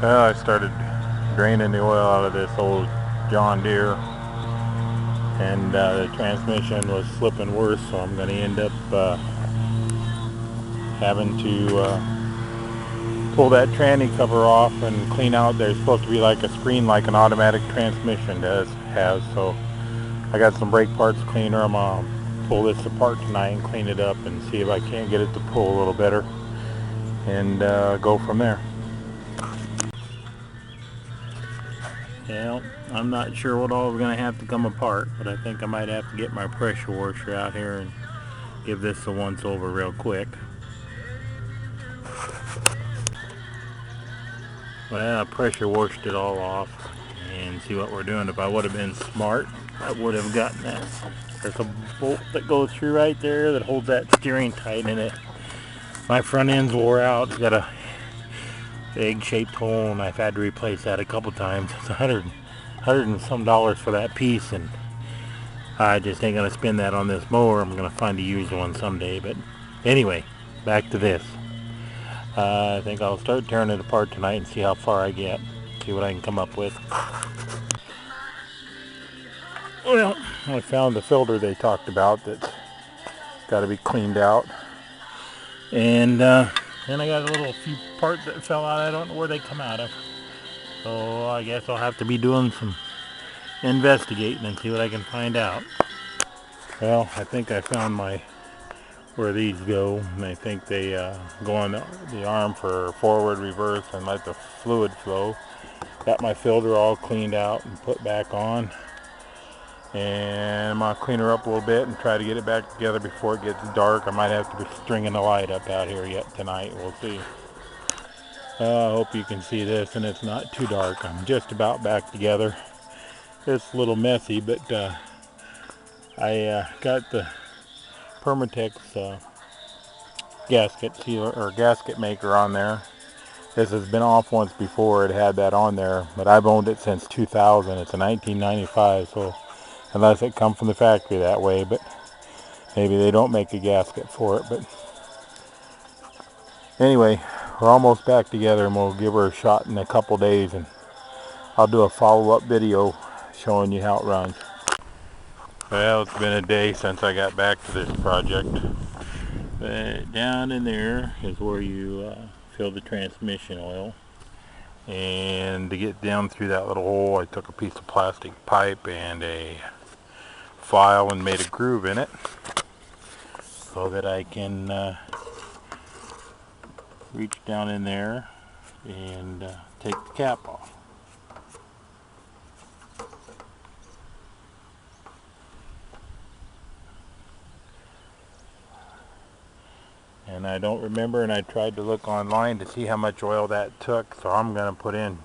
Well, I started draining the oil out of this old John Deere, and the transmission was slipping worse, so I'm going to end up having to pull that tranny cover off and clean out. There's supposed to be like a screen like an automatic transmission has, so I got some brake parts cleaner. I'm going to pull this apart tonight and clean it up and see if I can't get it to pull a little better, and go from there. Well, I'm not sure what all is going to have to come apart, but I think I might have to get my pressure washer out here and give this a once over real quick. Well, I pressure washed it all off and see what we're doing. If I would have been smart, I would have gotten that. There's a bolt that goes through right there that holds that steering tight in it. My front end's wore out. It's got a egg-shaped hole, and I've had to replace that a couple times. It's $100 and some for that piece, and I just ain't gonna spend that on this mower. I'm gonna find a used one someday. But anyway, back to this. I think I'll start tearing it apart tonight and see how far I get, see what I can come up with. Well, I found the filter they talked about that's got to be cleaned out, and then I got a little few parts that fell out. I don't know where they come out of, so I guess I'll have to be doing some investigating and see what I can find out. Well, I think I found where these go, and I think they go on the arm for forward, reverse, and let the fluid flow. Got my filter all cleaned out and put back on, and I'm going to clean her up a little bit and try to get it back together before it gets dark. I might have to be stringing the light up out here yet tonight. We'll see. I hope you can see this and it's not too dark. I'm just about back together. It's a little messy, but I got the Permatex gasket sealer or gasket maker on there. This has been off once before. It had that on there, but I've owned it since 2000. It's a 1995, so unless it come from the factory that way, but maybe they don't make a gasket for it. But anyway, we're almost back together, and we'll give her a shot in a couple days, and I'll do a follow-up video showing you how it runs. Well, it's been a day since I got back to this project. Down in there is where you fill the transmission oil, and to get down through that little hole, I took a piece of plastic pipe and a file and made a groove in it so that I can reach down in there and take the cap off. And I don't remember, and I tried to look online to see how much oil that took, so I'm going to put in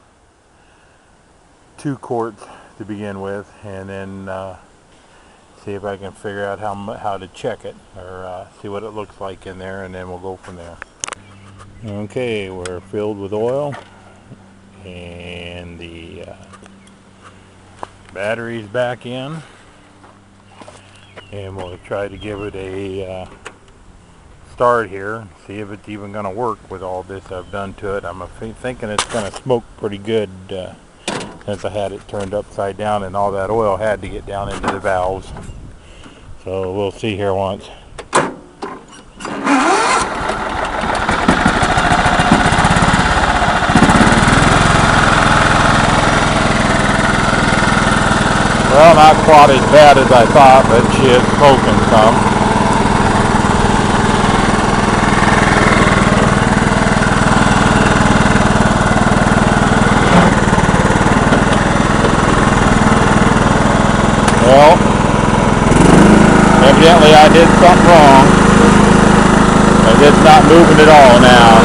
2 quarts to begin with, and then see if I can figure out how to check it, or see what it looks like in there, and then we'll go from there. Okay, we're filled with oil, and the battery's back in, and we'll try to give it a start here, see if it's even going to work with all this I've done to it. I'm thinking it's going to smoke pretty good since I had it turned upside down and all that oil had to get down into the valves. So we'll see here once. Well, not quite as bad as I thought, but she is smoking some. Well, evidently I did something wrong, because it's not moving at all now.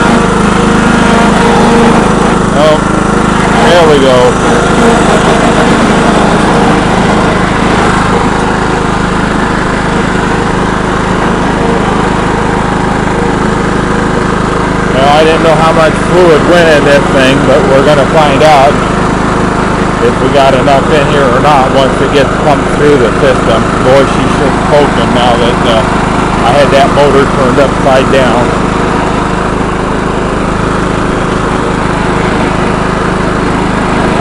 Oh, there we go. Well, I didn't know how much fluid went in this thing, but we're going to find out if we got enough in here or not once it gets pumped through the system. Boy, she's sure smoking now that I had that motor turned upside down.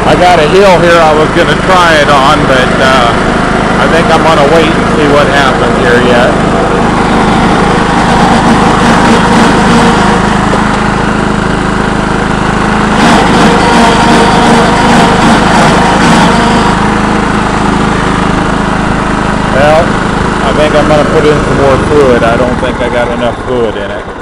I got a hill here I was going to try it on, but I think I'm going to wait and see what happens here yet. Well, I think I'm going to put in some more fluid. I don't think I got enough fluid in it.